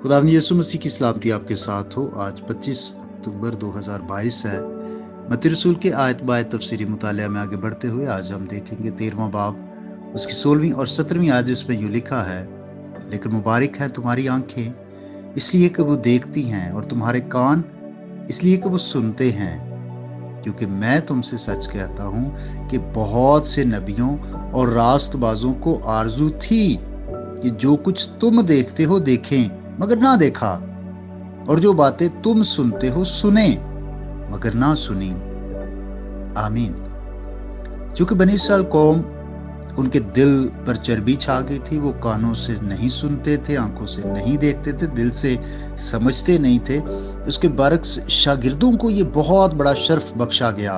खुदावंद यीशु मसीह की सलामती आपके साथ हो। आज 25 अक्टूबर 2022 है। मत्ती रसूल के आयत बायत तफसीरी मुतालिया में आगे बढ़ते हुए आज हम देखेंगे 13वां बाब, उसकी 16वीं और 17वीं आयत, जिसमें यूँ लिखा है, लेकिन मुबारक हैं तुम्हारी आंखें इसलिए कि वो देखती हैं और तुम्हारे कान इसलिए कि वो सुनते हैं, क्योंकि मैं तुमसे सच कहता हूँ कि बहुत से नबियों और रास्तबाजों को आरजू थी कि जो कुछ तुम देखते हो देखें मगर ना देखा, और जो बातें तुम सुनते हो सुने मगर ना सुनी। आमीन। क्योंकि बनी इस्राएल कौम, उनके दिल पर चर्बी छा गई थी। वो कानों से नहीं सुनते थे, आंखों से नहीं देखते थे, दिल से समझते नहीं थे। उसके बरक्स शागिर्दों को ये बहुत बड़ा शर्फ बख्शा गया,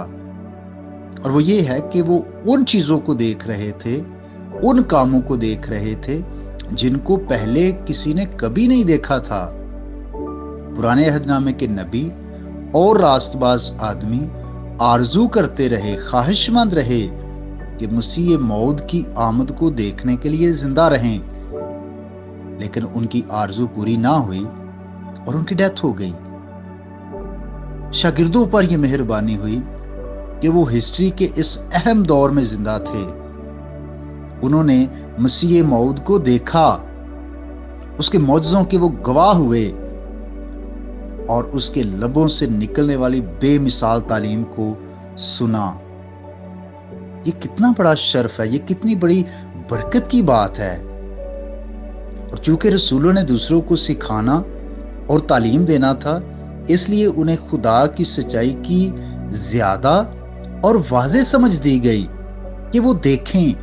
और वो ये है कि वो उन चीजों को देख रहे थे, उन कामों को देख रहे थे जिनको पहले किसी ने कभी नहीं देखा था। पुराने अहदनामे के नबी और रास्तबाज आदमी आरजू करते रहे, ख्वाहिशमंद रहे कि मसीह मौद की आमद को देखने के लिए जिंदा रहें, लेकिन उनकी आरजू पूरी ना हुई और उनकी डेथ हो गई। शागिर्दों पर यह मेहरबानी हुई कि वो हिस्ट्री के इस अहम दौर में जिंदा थे। उन्होंने मसीह मौद को देखा, उसके मौजज़ों के वो गवाह हुए, और उसके लबों से निकलने वाली बेमिसाल तालीम को सुना। ये कितना बड़ा शर्फ है, ये कितनी बड़ी बरकत की बात है। और चूंकि रसूलों ने दूसरों को सिखाना और तालीम देना था, इसलिए उन्हें खुदा की सच्चाई की ज्यादा और वाज़ेह समझ दी गई कि वो देखें,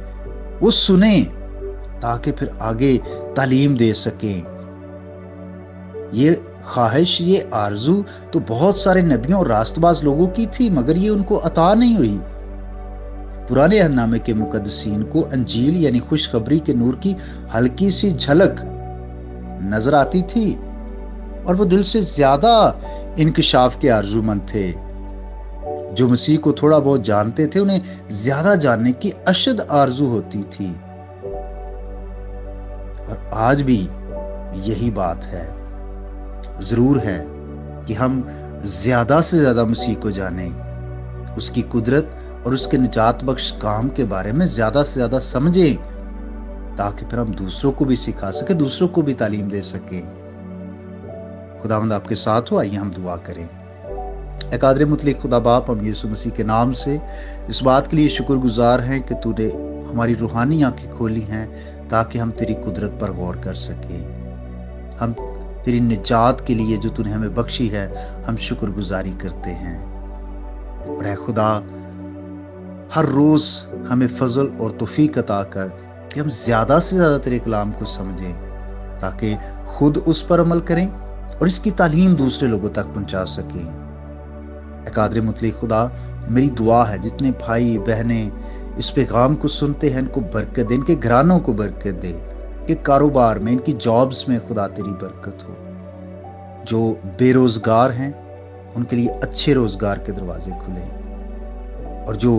वो सुने, ताकि फिर आगे तालीम दे सकें। ये ख्वाहिश, ये आरजू तो बहुत सारे नबियों और रास्तबाज लोगों की थी, मगर ये उनको अता नहीं हुई। पुराने अहदनामे के मुकद्दसीन को अंजील यानी खुशखबरी के नूर की हल्की सी झलक नजर आती थी, और वो दिल से ज्यादा इंकिशाफ के आरजूमंद थे। जो मसीह को थोड़ा बहुत जानते थे, उन्हें ज्यादा जानने की अशद आरजू होती थी। और आज भी यही बात है। जरूर है कि हम ज्यादा से ज्यादा मसीह को जानें, उसकी कुदरत और उसके निजात बख्श काम के बारे में ज्यादा से ज्यादा समझें, ताकि फिर हम दूसरों को भी सिखा सके, दूसरों को भी तालीम दे सकें। खुदावंद आपके साथ हो। आइए हम दुआ करें। ऐ कादिर मुतलक खुदा बाप, हम यीशु मसीह के नाम से इस बात के लिए शुक्रगुजार हैं कि तूने हमारी रूहानी आंखें खोली हैं, ताकि हम तेरी कुदरत पर गौर कर सकें। हम तेरी निजात के लिए जो तूने हमें बख्शी है, हम शुक्रगुजारी करते हैं। और ऐ खुदा, हर रोज हमें फजल और तौफीक अता कर कि हम ज्यादा से ज्यादा तेरे कलाम को समझें, ताकि खुद उस पर अमल करें और इसकी तालीम दूसरे लोगों तक पहुंचा सकें। कादिर मुतलक खुदा, मेरी दुआ है जितने भाई बहनें इस पैगाम को सुनते हैं, इनको बरकत दे, इनके घरानों को बरकत दे, कि कारोबार में, इनकी जॉब्स में खुदा तेरी बरकत हो। जो बेरोजगार हैं उनके लिए अच्छे रोजगार के दरवाजे खुलें, और जो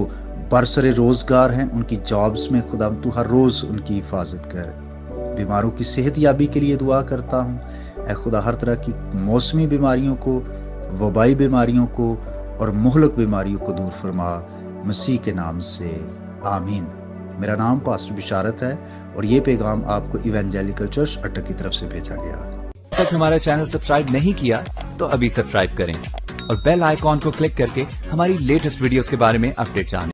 बरसरे रोजगार हैं उनकी जॉब्स में खुदा तू हर रोज उनकी हिफाजत कर। बीमारों की सेहत याबी के लिए दुआ करता हूँ। ऐ खुदा, हर तरह की मौसमी बीमारियों को, वबाई बीमारियों को और मुहलक बीमारियों को दूर फरमा, मसीह के नाम से आमीन। मेरा नाम पास्टर बिशारत है, और ये पैगाम आपको इवेंजेलिकल चर्च अटक की तरफ से भेजा गया। अब तक हमारा चैनल सब्सक्राइब नहीं किया तो अभी सब्सक्राइब करें और बेल आइकॉन को क्लिक करके हमारी लेटेस्ट वीडियोस के बारे में अपडेट जानें।